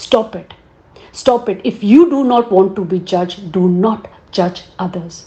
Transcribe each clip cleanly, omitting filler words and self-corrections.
stop it. Stop it. If you do not want to be judged, do not judge others.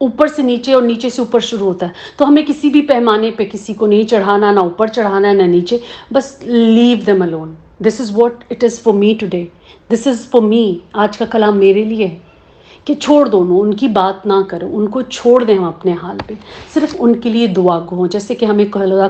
اوپر سے نیچے اور نیچے سے اوپر شروع ہوتا ہے. تو ہمیں کسی بھی پیمانے پہ کسی کو نہیں چڑھانا, نہ اوپر چڑھانا ہے نہ نیچے, بس لیو them alone. This is what it is for me today. This is for me. آج کا کلام میرے لیے ہے کہ چھوڑ دو ان کی بات نہ کرو, ان کو چھوڑ دیں ہم اپنے حال پہ, صرف ان کے لیے دعا گو ہوں. جیسے کہ ہمیں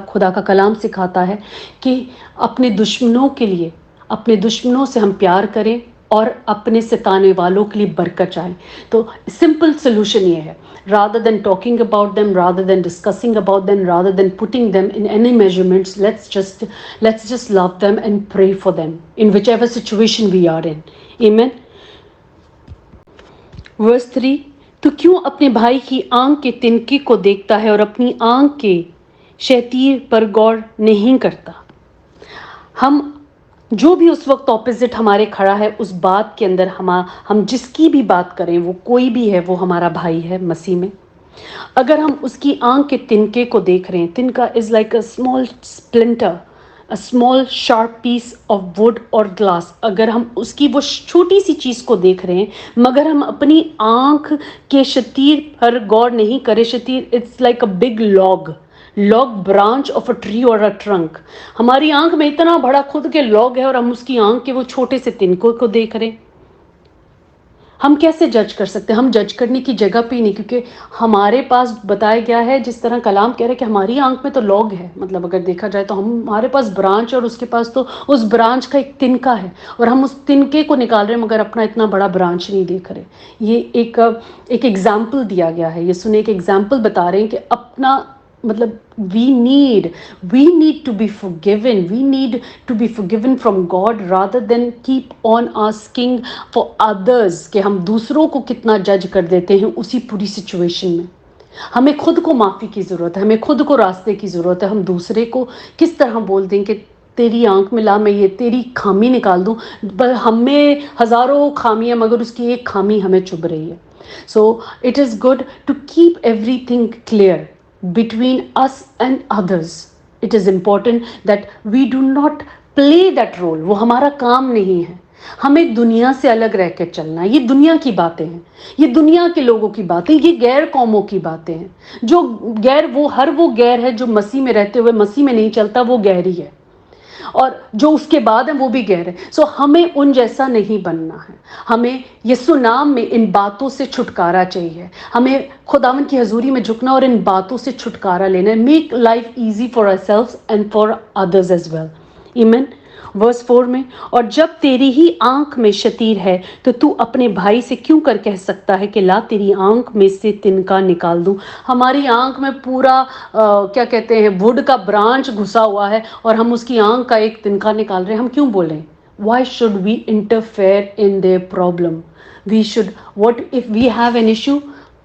خدا کا کلام سکھاتا ہے کہ اپنے دشمنوں کے لیے, اپنے دشمنوں سے ہم پیار کریں اور اپنے ستانے والوں کے لیے برکت چاہیں. تو سمپل سلوشن یہ ہے, rather than talking about them, rather than discussing about them, rather than putting them in any measurements, let's just love them and pray for them in whichever situation we are in. Amen. Verse 3, تو کیوں اپنے بھائی کی آنکھ کے تنکے کو دیکھتا ہے اور اپنی آنکھ کے شتیر پر غور نہیں کرتا. ہم جو بھی اس وقت اپوزٹ ہمارے کھڑا ہے اس بات کے اندر ہم جس کی بھی بات کریں, وہ کوئی بھی ہے, وہ ہمارا بھائی ہے مسیح میں. اگر ہم اس کی آنکھ کے تنکے کو دیکھ رہے ہیں, تنکا is like a small splinter, a small sharp piece of wood اور گلاس. اگر ہم اس کی وہ چھوٹی سی چیز کو دیکھ رہے ہیں مگر ہم اپنی آنکھ کے شتیر پر غور نہیں کرے, شتیر it's like a big log branch of a tree اور اے ٹرنک. ہماری آنکھ میں اتنا بڑا خود کے لاگ ہے اور ہم اس کی آنکھ کے وہ چھوٹے سے تنکوں کو دیکھ رہے ہیں. ہم کیسے جج کر سکتے ہیں؟ ہم جج کرنے کی جگہ پہ ہی نہیں, کیونکہ ہمارے پاس بتایا گیا ہے, جس طرح کلام کہہ رہے کہ ہماری آنکھ میں تو لاگ ہے, مطلب اگر دیکھا جائے تو ہمارے پاس برانچ اور اس کے پاس تو اس برانچ کا ایک تنکا ہے, اور ہم اس تنکے کو نکال رہے ہیں مگر اپنا اتنا بڑا برانچ نہیں دیکھ رہے. یہ ایک ایگزامپل دیا گیا ہے, یہ سنے ایک ایگزامپل بتا رہے ہیں کہ اپنا مطلب we need to be forgiven, we need to be forgiven from God rather than keep on asking for others کہ ہم دوسروں کو کتنا جج کر دیتے ہیں اسی پوری سچویشن میں. ہمیں خود کو معافی کی ضرورت ہے, ہمیں خود کو راستے کی ضرورت ہے. ہم دوسرے کو کس طرح بول دیں کہ تیری آنکھ میں لا میں یہ تیری خامی نکال دوں, ہمیں ہزاروں خامیاں مگر اس کی ایک خامی ہمیں چبھ رہی ہے. So it is good to keep everything clear between us and others. It is important that we do not play that role. وہ ہمارا کام نہیں ہے. ہمیں دنیا سے الگ رہ کے چلنا ہے. یہ دنیا کی باتیں ہیں, یہ دنیا کے لوگوں کی باتیں, یہ غیر قوموں کی باتیں ہیں. جو ہر وہ غیر ہے جو مسیح میں رہتے ہوئے مسیح میں نہیں چلتا, وہ غیر ہی ہے, اور جو اس کے بعد ہیں وہ بھی غیر ہے. سو ہمیں ان جیسا نہیں بننا ہے. ہمیں یسوع نام میں ان باتوں سے چھٹکارا چاہیے. ہمیں خداوند کی حضوری میں جھکنا اور ان باتوں سے چھٹکارا لینا ہے. Make life easy for our سیلفز and for others as well. Amen. ورس 4 میں, اور جب تیری ہی آنکھ میں شتیر ہے تو اپنے بھائی سے کیوں کر کہہ سکتا ہے کہ لا تیری آنکھ میں سے تنکا نکال دوں. ہماری آنکھ میں پورا کیا کہتے ہیں ووڈ کا برانچ گھسا ہوا ہے اور ہم اس کی آنکھ کا ایک تنکا نکال رہے ہیں. ہم کیوں بولیں؟ Why should we interfere in their problem? We should, what if we have an issue?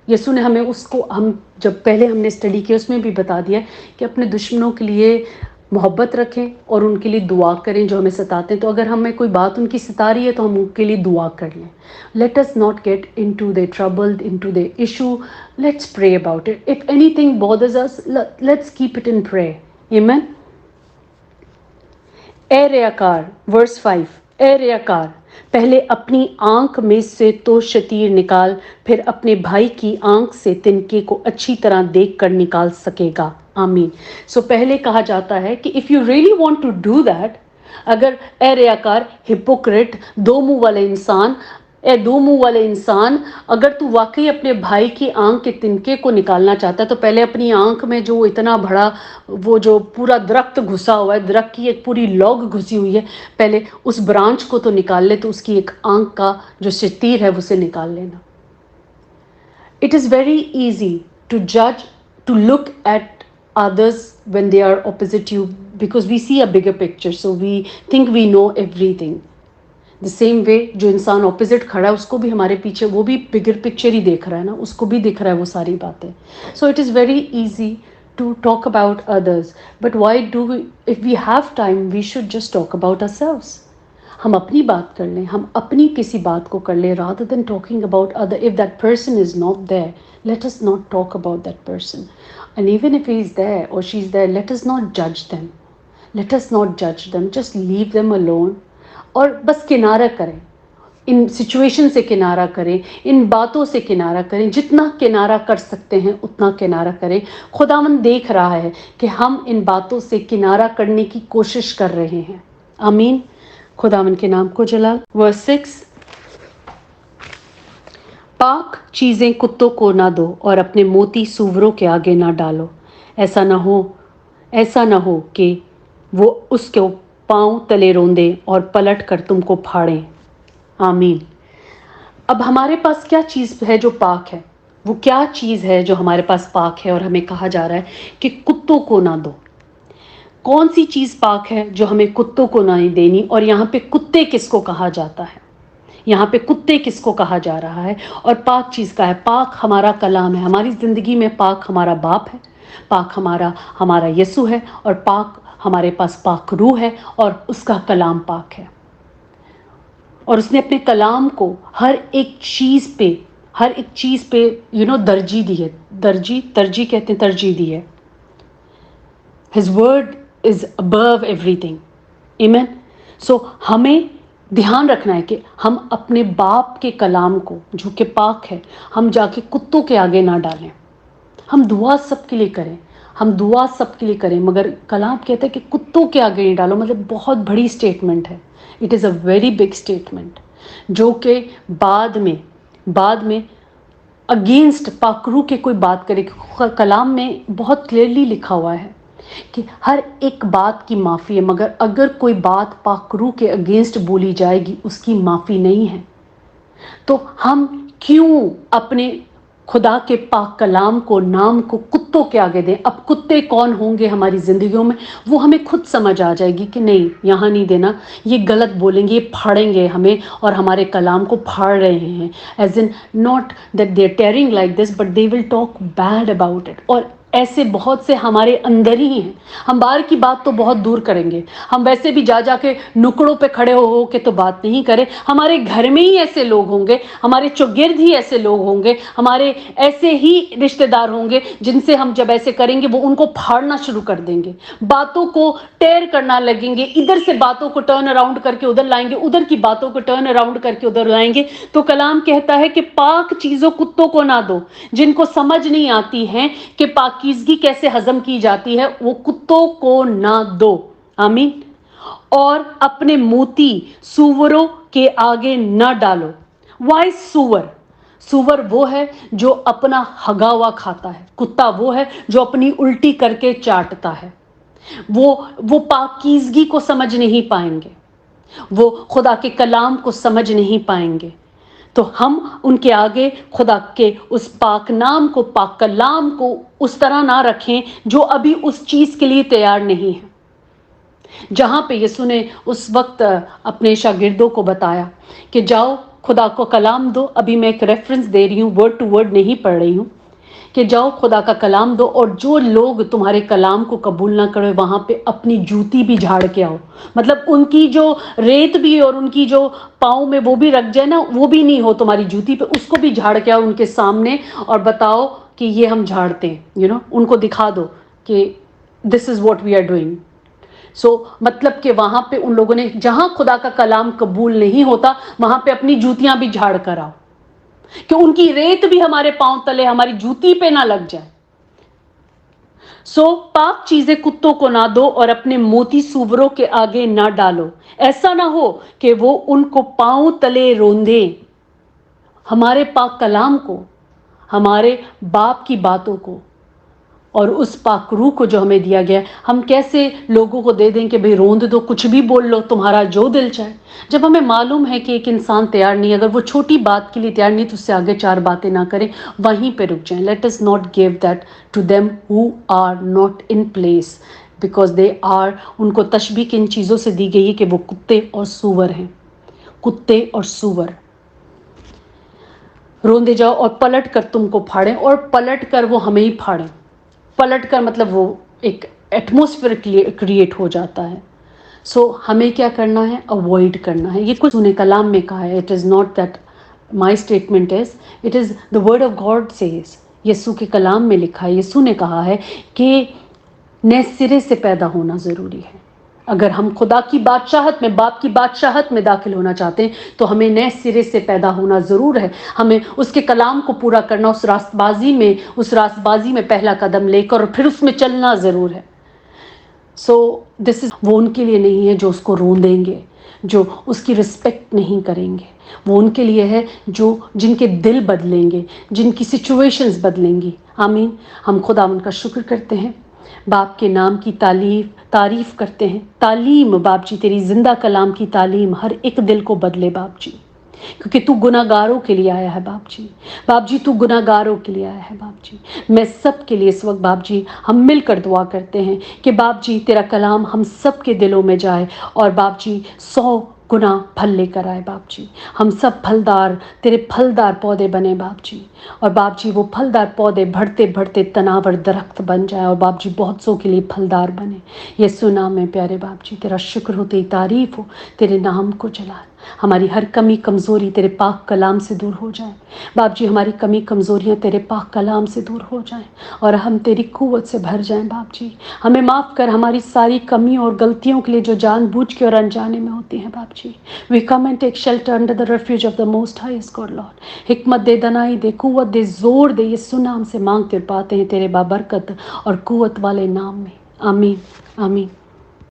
یسوع نے ہمیں اس کو, ہم جب پہلے ہم نے اسٹڈی کیا اس میں بھی بتا دیا کہ اپنے دشمنوں کے لیے محبت رکھیں اور ان کے لیے دعا کریں جو ہمیں ستاتے ہیں. تو اگر ہمیں کوئی بات ان کی ستا رہی ہے تو ہم ان کے لیے دعا کر لیں. Let us not get into their trouble, into their issue. Let's pray about it. If anything bothers us, let's keep it in prayer. Amen. اے ریاکار, ورس 5, اے ریاکار, پہلے اپنی آنکھ میں سے تو شتیر نکال, پھر اپنے بھائی کی آنکھ سے تنکے کو اچھی طرح دیکھ کر نکال سکے گا. آمین. سو پہلے کہا جاتا ہے کہ if you really want to do that, اگر اے ریاکار, ہپوکریٹ, دو منہ والے انسان, اے دو منہ والے انسان, اگر تو واقعی اپنے بھائی کی آنکھ کے تنکے کو نکالنا چاہتا ہے تو پہلے اپنی آنکھ میں جو اتنا بڑا وہ جو پورا درخت گھسا ہوا ہے, درخت کی ایک پوری لوگ گھسی ہوئی ہے, پہلے اس برانچ کو تو نکال لے, تو اس کی ایک آنکھ کا جو شتیر ہے اسے نکال لینا. It is very easy to judge, to look at others when they are opposite you because we see a bigger picture, so we think we know everything. The same way جو انسان اپوزٹ کھڑا ہے اس کو بھی ہمارے پیچھے وہ بھی بگر پکچر ہی دیکھ رہا ہے نا, اس کو بھی دکھ رہا ہے وہ ساری باتیں. So it is very easy to talk about others, but why do we, if we have time, we should just talk about ourselves. ہم اپنی بات کر لیں, ہم اپنی کسی بات کو کر لیں rather than talking about other. If that person is not there, let us not talk about that person. And even if he is there or she is there, let us not judge them. Let us not judge them. Just leave them alone. اور بس کنارہ کریں. ان situation سے کنارہ کریں، ان باتوں سے کنارہ کریں، جتنا کنارہ کر سکتے ہیں اتنا کنارہ کریں. خداوند دیکھ رہا ہے کہ ہم ان باتوں سے کنارہ کرنے کی کوشش کر رہے ہیں. آمین. خداوند کے نام کو جلال. ورس 6، پاک چیزیں کتوں کو نہ دو اور اپنے موتی سوروں کے آگے نہ ڈالو، ایسا نہ ہو کہ وہ اس کو پاؤں تلے روندیں اور پلٹ کر تم کو پھاڑیں. آمین. اب ہمارے پاس کیا چیز ہے جو پاک ہے؟ وہ کیا چیز ہے جو ہمارے پاس پاک ہے اور ہمیں کہا جا رہا ہے کہ کتوں کو نہ دو؟ کون سی چیز پاک ہے جو ہمیں کتوں کو نہیں دینی؟ اور یہاں پہ کتے کس کو کہا جاتا ہے؟ یہاں پہ کتے کس کو کہا جا رہا ہے؟ اور پاک چیز کا ہے، پاک ہمارا کلام ہے. ہماری زندگی میں پاک ہمارا باپ ہے، پاک ہمارا یسوع ہے، اور پاک ہمارے پاس پاک روح ہے، اور اس کا کلام پاک ہے. اور اس نے اپنے کلام کو ہر ایک چیز پہ ترجیح دی ہے. ترجیح کہتے ہیں، ترجیح دی ہے. His word is above everything. Amen. So ہمیں دھیان رکھنا ہے کہ ہم اپنے باپ کے کلام کو جو کہ پاک ہے، ہم جا کے کتوں کے آگے نہ ڈالیں. ہم دعا سب کے لیے کریں، مگر کلام کہتا ہے کہ کتوں کے آگے نہیں ڈالو. مطلب بہت بڑی اسٹیٹمنٹ ہے. It is a very big statement, جو کہ بعد میں اگینسٹ پاکرو کے کوئی بات کرے. کلام میں بہت کلیئرلی لکھا ہوا ہے کہ ہر ایک بات کی معافی ہے، مگر اگر کوئی بات پاکرو کے اگینسٹ بولی جائے گی اس کی معافی نہیں ہے. تو ہم کیوں اپنے خدا کے پاک کلام کو، نام کو کتوں کے آگے دیں؟ اب کتے کون ہوں گے ہماری زندگیوں میں، وہ ہمیں خود سمجھ آ جائے گی کہ نہیں، یہاں نہیں دینا، یہ غلط بولیں گے، یہ پھاڑیں گے ہمیں اور ہمارے کلام کو پھاڑ رہے ہیں. As in not that they are tearing like this but they will talk bad about it. اور ایسے بہت سے ہمارے اندر ہی ہیں. ہم باہر کی بات تو بہت دور کریں گے، ہم ویسے بھی جا کے نکڑوں پہ کھڑے ہو کے تو بات نہیں کریں. ہمارے گھر میں ہی ایسے لوگ ہوں گے، ہمارے چوگرد ہی ایسے لوگ ہوں گے، ہمارے ایسے ہی رشتے دار ہوں گے جن سے ہم جب ایسے کریں گے وہ ان کو پھاڑنا شروع کر دیں گے، باتوں کو ٹیر کرنا لگیں گے، ادھر سے باتوں کو ٹرن اراؤنڈ کر کے ادھر لائیں گے، ادھر کی باتوں کو ٹرن اراؤنڈ کر کے ادھر لائیں گے. تو کلام کہتا ہے کہ پاک چیزوں کتوں کو نہ دو. جن کو سمجھ نہیں آتی ہے کہ پاکیزگی کیسے ہضم کی جاتی ہے، وہ کتوں کو نہ دو. آمین. اور اپنے موتی سوروں کے آگے نہ ڈالو. وائی سور وہ ہے جو اپنا ہگا ہوا کھاتا ہے، کتا وہ ہے جو اپنی الٹی کر کے چاٹتا ہے. وہ پاکیزگی کو سمجھ نہیں پائیں گے، وہ خدا کے کلام کو سمجھ نہیں پائیں گے. تو ہم ان کے آگے خدا کے اس پاک نام کو، پاک کلام کو اس طرح نہ رکھیں جو ابھی اس چیز کے لیے تیار نہیں ہے. جہاں پہ یسوع نے اس وقت اپنے شاگردوں کو بتایا کہ جاؤ خدا کو کلام دو. ابھی میں ایک ریفرنس دے رہی ہوں، ورڈ ٹو ورڈ نہیں پڑھ رہی ہوں، کہ جاؤ خدا کا کلام دو، اور جو لوگ تمہارے کلام کو قبول نہ کرے وہاں پہ اپنی جوتی بھی جھاڑ کے آؤ. مطلب ان کی جو ریت بھی اور ان کی جو پاؤں میں وہ بھی رکھ جائے نا، وہ بھی نہیں ہو تمہاری جوتی پہ، اس کو بھی جھاڑ کے آؤ ان کے سامنے اور بتاؤ کہ یہ ہم جھاڑتے ہیں. ان کو دکھا دو کہ this is what we are doing. مطلب کہ وہاں پہ ان لوگوں نے جہاں خدا کا کلام قبول نہیں ہوتا وہاں پہ اپنی جوتیاں بھی جھاڑ کر آؤ کہ ان کی ریت بھی ہمارے پاؤں تلے، ہماری جوتی پہ نہ لگ جائے. پاک چیزیں کتوں کو نہ دو اور اپنے موتی سوروں کے آگے نہ ڈالو، ایسا نہ ہو کہ وہ ان کو پاؤں تلے روندے. ہمارے پاک کلام کو، ہمارے باپ کی باتوں کو اور اس پاک روح کو جو ہمیں دیا گیا، ہم کیسے لوگوں کو دے دیں کہ بھئی روند دو، کچھ بھی بول لو، تمہارا جو دل چاہے. جب ہمیں معلوم ہے کہ ایک انسان تیار نہیں، اگر وہ چھوٹی بات کے لیے تیار نہیں تو اس سے آگے 4 باتیں نہ کریں، وہیں پہ رک جائیں. Let us not give that to them who are not in place because they are. ان کو تشبیہ کن چیزوں سے دی گئی ہے کہ وہ کتے اور سور ہیں. کتے اور سور. روندے جاؤ اور پلٹ کر تم کو پھاڑیں، اور پلٹ کر وہ ہمیں ہی پھاڑیں. پلٹ کر مطلب وہ ایک ایٹموسفیئر کریٹ ہو جاتا ہے. ہمیں کیا کرنا ہے؟ اوائڈ کرنا ہے. یہ کچھ انہیں کلام میں کہا ہے. It is not that my statement is, it is the word of God says. یسوع کے کلام میں لکھا ہے، یسوع نے کہا ہے کہ نئے سرے سے پیدا ہونا ضروری ہے. اگر ہم خدا کی بادشاہت میں، باپ کی بادشاہت میں داخل ہونا چاہتے ہیں تو ہمیں نئے سرے سے پیدا ہونا ضرور ہے. ہمیں اس کے کلام کو پورا کرنا، اس راست بازی میں پہلا قدم لے کر اور پھر اس میں چلنا ضرور ہے. سو دس از، وہ ان کے لیے نہیں ہے جو اس کو روندیں گے، جو اس کی رسپیکٹ نہیں کریں گے. وہ ان کے لیے ہے جن کے دل بدلیں گے، جن کی سچویشنز بدلیں گی. آمین. ہم خدا ان کا شکر کرتے ہیں، باپ کے نام کی تعریف کرتے ہیں. تعلیم باپ جی، تیری زندہ کلام کی تعلیم ہر ایک دل کو بدلے باپ جی، کیونکہ تو گناہ گاروں کے لیے آیا ہے باپ جی. باپ جی تو گناہ گاروں کے لیے آیا ہے باپ جی. میں سب کے لیے اس وقت باپ جی ہم مل کر دعا کرتے ہیں کہ باپ جی تیرا کلام ہم سب کے دلوں میں جائے اور باپ جی 100 گنا پھل لے کر آئے باپ جی. ہم سب پھلدار، تیرے پھلدار پودے بنے باپ جی. اور باپ جی وہ پھلدار پودے بڑھتے بڑھتے تناور درخت بن جائے اور باپ جی بہت سو کے لیے پھلدار بنے. یسوع نام میں پیارے باپ جی تیرا شکر ہو، تیری تعریف ہو، تیرے نام کو جلال. ہماری ہر کمی کمزوری تیرے پاک کلام سے دور ہو جائے باپ جی. ہماری کمی کمزوریاں تیرے پاک کلام سے دور ہو جائیں اور ہم تیری قوت سے بھر جائیں باپ جی. ہمیں معاف کر ہماری ساری کمیوں اور غلطیوں کے لیے جو جان بوجھ کے اور انجانے میں ہوتی ہیں باپ جی. We come and take shelter under the refuge of the most highest god lord. حکمت دے، دنائی دے، قوت دے، زور دے. یسوع نام سے مانگتے اور پاتے ہیں تیرے بابرکت اور قوت والے نام میں. آمین آمین.